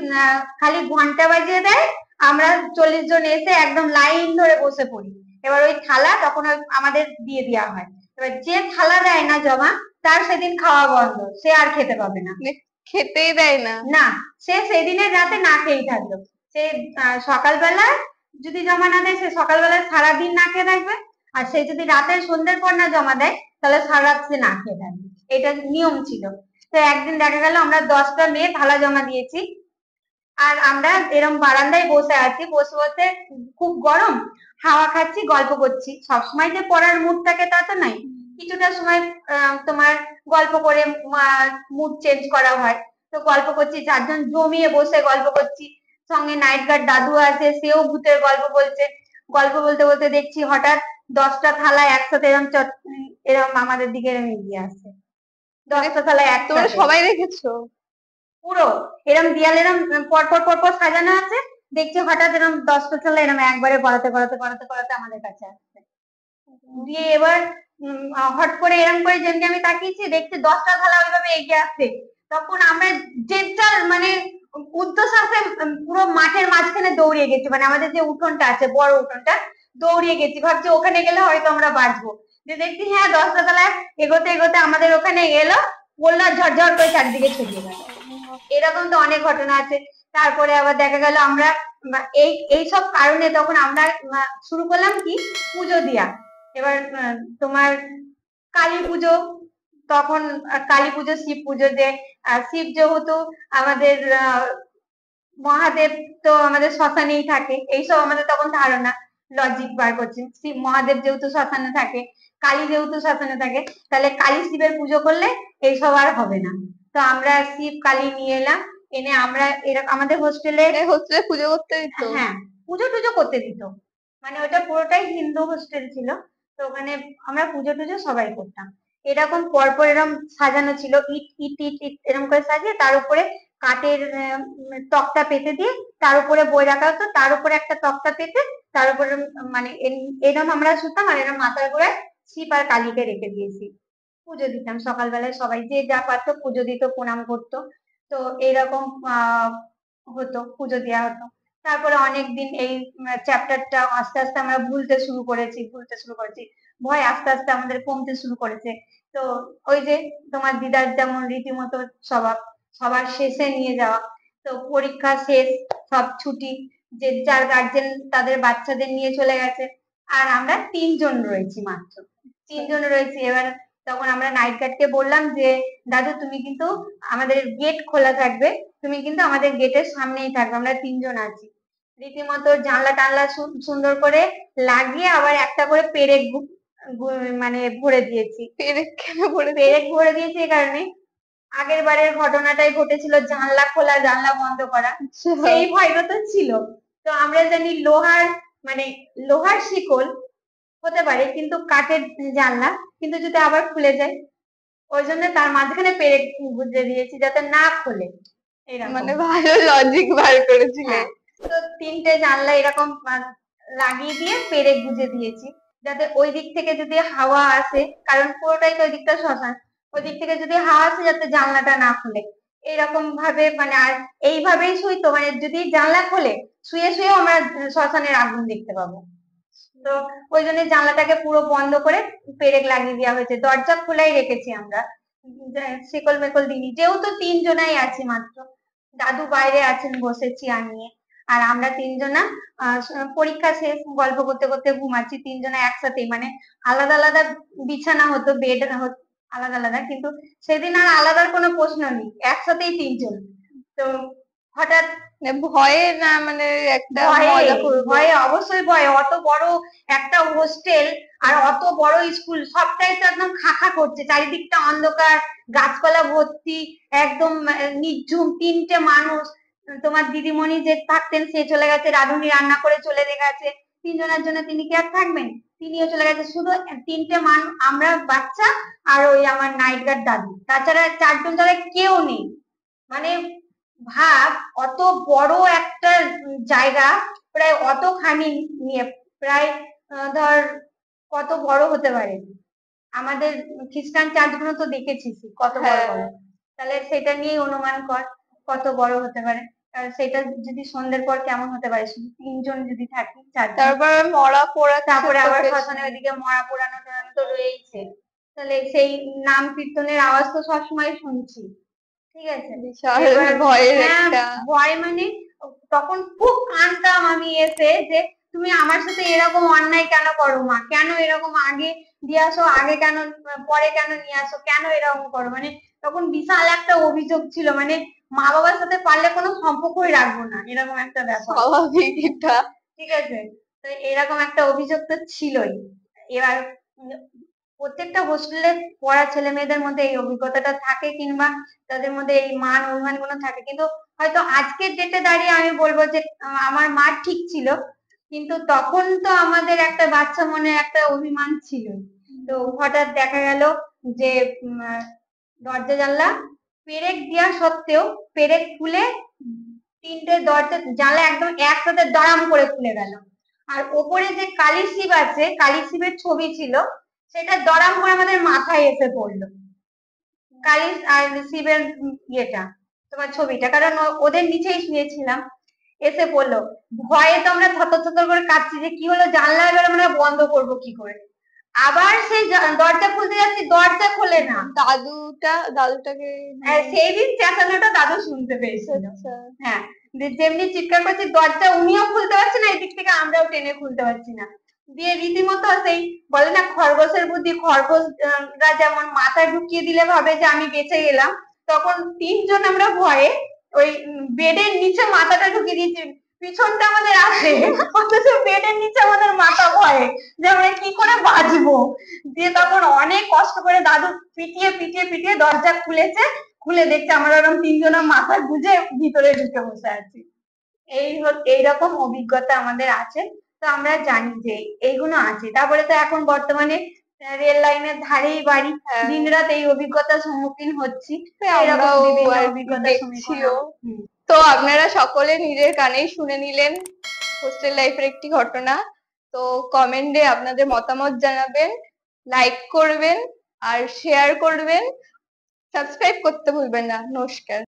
খালি ঘন্টা বাজিয়ে দেয়, আমরা 40 জন এসে একদম লাইন ধরে বসে পড়ি। এবার ওই থালা তখন আমাদের দিয়ে দেওয়া হয়। এবার যে থালা দেয় না জমা, তার সেদিন খাওয়া বন্ধ, সে আর খেতে পাবে না। মানে খেতেই দেয় না? না, সে সেদিনের রাতে না খেয়েই থাকলো। সে সকালবেলা যদি জমা না দেয়, সে সকালবেলায় সারাদিন না খেয়ে থাকবে। আর সে যদি রাতের সন্ধ্যের পর না জমা দেয়, তাহলে সারা রাত সে না খেয়ে থাকবে। এটা নিয়ম ছিল। তো একদিন দেখা গেল আমরা 10টা মেয়ে থালা জমা দিয়েছি, আর আমরা এরম বারান্দায় বসে আছি, বসে বসে খুব গরম, হাওয়া খাচ্ছি, গল্প করছি। সবসময় যে পড়ার মুড থাকে তা তো নাই, কিছুটা সময় তোমার গল্প করে মুড চেঞ্জ করা হয়। তো গল্প করছি, 4জন জমিয়ে বসে গল্প করছি, সঙ্গে নাইট গার্ড দাদু আছে, সেও ভূতের গল্প বলছে। গল্প বলতে বলতে দেখছি হঠাৎ 10টা থালা একসাথে এরম আমাদের দিকে এরম এগিয়ে আসছে, মানে 10টা থালা তোমরা একসাথে সবাই দেখেছো? পুরো এরম দেয়াল এরম পরপর পরপর সাজানো আছে, দেখছি হঠাৎ এরম 10টা থালা এরম একবারে গড়াতে গড়াতে গড়াতে গড়াতে আমাদের কাছে আসছে। দিয়ে এবার হট করে এরম করে যেমনি আমি তাকিয়েছি, দেখছি 10টা থালা ওইভাবে এগিয়ে আসছে। তখন আমরা যে যার মানে উদ্ধশ্বাসে পুরো মাঠের মাঝখানে দৌড়িয়ে গেছি, মানে আমাদের যে উঠোনটা আছে বড় উঠোনটা, দৌড়িয়ে গেছি, ভাবছি ওখানে গেলে হয়তো আমরা বাঁচবো। যে দেখছি হ্যাঁ 10টা থালা এগোতে এগোতে আমাদের ওখানে এলো, বললো ঝরঝর করে চারদিকে ছড়িয়ে গেল। এরকম তো অনেক ঘটনা আছে। তারপরে আবার দেখা গেল আমরা এই সব কারণে তখন আমরা শুরু করলাম কি, পুজো দিয়া। এবার তোমার কালী পুজো, তখন কালী পুজো শিব পুজো, যে শিব যেহেতু আমাদের মহাদেব, তো আমাদের শ্মশানেই থাকে, এইসব আমাদের তখন ধারণা। লজিক বার করছি। শিব মহাদেব যেহেতু শ্মশানে থাকে, কালী যেহেতু শ্মশানে থাকে, তাহলে কালী শিবের পুজো করলে এইসব আর হবে না। তো আমরা শিব কালী নিয়ে এলাম, এনে আমরা এরকম আমাদের হোস্টেলে পুজো করতে দিত। হ্যাঁ, পুজো টুজো করতে দিত, মানে ওটা পুরোটাই হিন্দু হোস্টেল ছিল। তো ওখানে আমরা পুজো টুজো সবাই করতাম। এরকম পরপর এরকম সাজানো ছিল, ইট ইট ইট ইট এরকম করে সাজিয়ে তার উপরে কাঠের তক্তা পেতে দিয়ে তার উপরে বই রাখা হতো, তার উপরে একটা তক্তা পেতে তার উপরে মানে এরকম আমরা শুতাম, আর এরকম মাথার গোড়ায় শিব আর কালীকে রেখে দিয়েছি। পুজো দিতাম সকালবেলায়, সবাই যে যা পারতো পুজো দিত, প্রণাম করতো। তো এইরকম হতো, পুজো দেওয়া হতো। তারপরে অনেকদিন এই চ্যাপ্টারটা আস্তে আস্তে আমরা ভুলতে শুরু করেছি। ভয় আস্তে আস্তে আমাদের কমতে শুরু করেছে। তো ওই যে তোমার দিদার যেমন রীতিমতো স্বভাব, সবার শেষে নিয়ে যাওয়া। তো পরীক্ষা শেষ, সব ছুটি, যে যার গার্জেন তাদের বাচ্চাদের নিয়ে চলে গেছে, আর আমরা 3 জন রয়েছি মাত্র। 3 জন রয়েছি। এবার তখন আমরা নাইট গার্ডকে বললাম যে দাদু তুমি কিন্তু আমাদের গেট খোলা থাকবে, তুমি কিন্তু আমাদের গেটের সামনেই থাকবে, আমরা 3 জন আছি। রীতিমতো জানলা টানলা সুন্দর করে লাগিয়ে আবার একটা করে পেরেক মানে ভরে দিয়েছি। পেরেক কেন ভরে পেরেক ভরে দিয়েছি এই কারণে, আগের বারের ঘটনাটাই ঘটেছিল, জানলা খোলা জানলা বন্ধ করা, সেই ভয়টা তো ছিল। তো আমরা জানি লোহার মানে লোহার শিকল হতে পারে, কিন্তু কাঠের জানলা, কিন্তু যদি আবার খুলে যায়, ওই জন্য তার মাঝখানে পেরেক গুঁজে দিয়েছি যাতে না খোলে। এরকম মানে ভালো লজিক বার করেছিলে। হ্যাঁ, তো 3টে জানলা এরকম লাগিয়ে দিয়ে পেরেক গুঁজে দিয়েছি, যাতে ওই দিক থেকে যদি হাওয়া আসে, কারণ পুরোটাই তো ওই দিকটা শ্মশান, ওই দিক থেকে যদি হাওয়া আসে যাতে জানলাটা না খুলে। এইরকম ভাবে মানে, আর এইভাবেই শুইতো, মানে যদি জানলা খোলে শুয়ে শুয়েও আমরা শ্মশানের আগুন দেখতে পাবো। তো ওই জন্য জানলাটাকে পুরো বন্ধ করে পেরেক লাগিয়ে দেওয়া হয়েছে, দরজা খোলাই রেখেছি আমরা, শিকল মেকল দিইনি, যেহেতু 3 জনাই আছি মাত্র। দাদু বাইরে আছেন বসে চেয়ার নিয়ে, আর আমরা 3 জনা পরীক্ষা শেষ, গল্প করতে করতে ঘুমাচ্ছি 3 জনা একসাথেই, মানে আলাদা আলাদা বিছানা হতো, বেড আলাদা আলাদা, কিন্তু সেদিন আর আলাদার কোনো প্রশ্ন নেই, একসাথেই 3 জন। তো হঠাৎ ভয়ে না মানে একটা মজা করবো, ভয়ে অবশ্যই ভয়ে, অত বড় একটা হোস্টেল আর অত বড় স্কুল, সবটাই তো একদম খাখা করছে, চারিদিকটা অন্ধকার, গাছপালা ভর্তি, একদম নির্ঝুম, 3টে মানুষ। তোমার দিদিমণি যে থাকতেন সে চলে গেছে, রাঁধুনি রান্না করে চলে গেছে, 3 জনের জন্য তিনি কি আর থাকবেন, তিনিও চলে গেছে, শুধু 3টে মানুষ, আমরা বাচ্চা আর ওই আমার নাইট গার্ড দাদু, তাছাড়া 4 জন ছাড়া কেউ নেই। মানে ভাব, অত বড় একটা জায়গা, প্রায় অতখানি নিয়ে, প্রায় ধর কত বড় হতে পারে, আমাদের খ্রিস্টান চার্চগুলো তো দেখেছিস কত বড় বড়, তাহলে সেটা নিয়েই অনুমান কর কত বড় হতে পারে। আর সেটা যদি সন্ধ্যের পর কেমন হতে পারে, শুধু 3 জন যদি থাকি, 4 জন, তারপর মরা পোড়া, তারপরে আবার শ্মশানের ওইদিকে মরা পোড়ানো টোড়ানো তো রয়েছে, তাহলে সেই নাম কীর্তনের আওয়াজ তো সবসময় শুনছি, ঠিক আছে। এবার ভয়ের হ্যাঁ, একটা ভয় মানে তখন খুব কাঁদতাম আমি এসে, যে তুমি আমার সাথে এরকম অন্যায় কেন করো মা, কেন এরকম আগে দিয়ে আসো, আগে কেন পরে কেন নিয়ে আসো, কেন এরকম করো, মানে তখন বিশাল একটা অভিযোগ ছিল, মানে মা বাবার সাথে পারলে কোনো সম্পর্কই রাখবো না, এরকম একটা ব্যাপার, স্বাভাবিক এটা। ঠিক আছে। তো এরকম একটা অভিযোগ তো ছিলই। এবার প্রত্যেকটা হোস্টেলে পড়া ছেলে মেয়েদের মধ্যে এই অভিজ্ঞতাটা থাকে, কিংবা তাদের মধ্যে এই মান অভিমান গুলো থাকে, কিন্তু হয়তো আজকের ডেটে দাঁড়িয়ে আমি বলবো যে আমার মা ঠিক ছিল, কিন্তু তখন তো আমাদের একটা বাচ্চা মনে একটা অভিমান ছিল। তো হঠাৎ দেখা গেল যে দরজা জানলা পেরেক দেওয়া সত্ত্বেও পেরেক খুলে 3টে দরজা জানলা একদম একসাথে দড়াম করে খুলে গেল, আর ওপরে যে কালী শিব আছে, কালী শিবের ছবি ছিল, সেটা দড়াম করে আমাদের মাথায় এসে পড়লো, কালী আর শিবের ইয়েটা, তোমার ছবিটা, কারণ ওদের নিচেই শুয়েছিলাম, এসে পড়লো। ভয়ে তো আমরা থতর থতর করে কাঁদছি, যে কি হলো, জানলা এবার আমরা বন্ধ করবো কি করে, আবার সেই দরজা খুলতে যাচ্ছি, দরজা খোলে না। দাদুটাকে সেই দিন চেঁচানোটা দাদু শুনতে পেয়েছিল। হ্যাঁ, যেমনি চিৎকার করছি, দরজা উনিও খুলতে পারছে না, এদিক থেকে আমরাও টেনে খুলতে পারছি না, দিয়ে রীতিমতো সেই বলে না খরগোশের বুদ্ধি, খরগোশরা যেমন মাথায় ঢুকিয়ে দিলে ভাবে যে আমি বেঁচে গেলাম, তখন 3 জন আমরা ভয়ে ওই বেডের নিচে মাথাটা ঢুকিয়ে দিয়েছি, পিছনটা আমাদের আছে, অথচ বেডের নিচে আমাদের মাথা ভয়ে যে আমরা কি করে বাঁচবো। দিয়ে তখন অনেক কষ্ট করে দাদু পিটিয়ে পিটিয়ে পিটিয়ে দরজা খুলেছে, খুলে দেখছে আমরা ওরকম তিনজনা মাথা গুঁজে ভিতরে ঢুকে বসে আছি। এইরকম অভিজ্ঞতা আমাদের আছে। তো আমরা জানি যে এইগুলো আছে। তারপরে তো এখন বর্তমানে রেল লাইনের ধারেই বাড়ি, হ্যাঁ, দিনরাত এই অভিজ্ঞতার সম্মুখীন হচ্ছি। তো এরকম আমরাও বিভিন্ন আর কি অভিজ্ঞতার সম্মুখীন দেখছিও। তো আপনারা সকলে নিজের কানেই শুনে নিলেন হোস্টেল লাইফের একটি ঘটনা। তো কমেন্টে আপনাদের মতামত জানাবেন, লাইক করবেন আর শেয়ার করবেন, সাবস্ক্রাইব করতে ভুলবেন না। নমস্কার।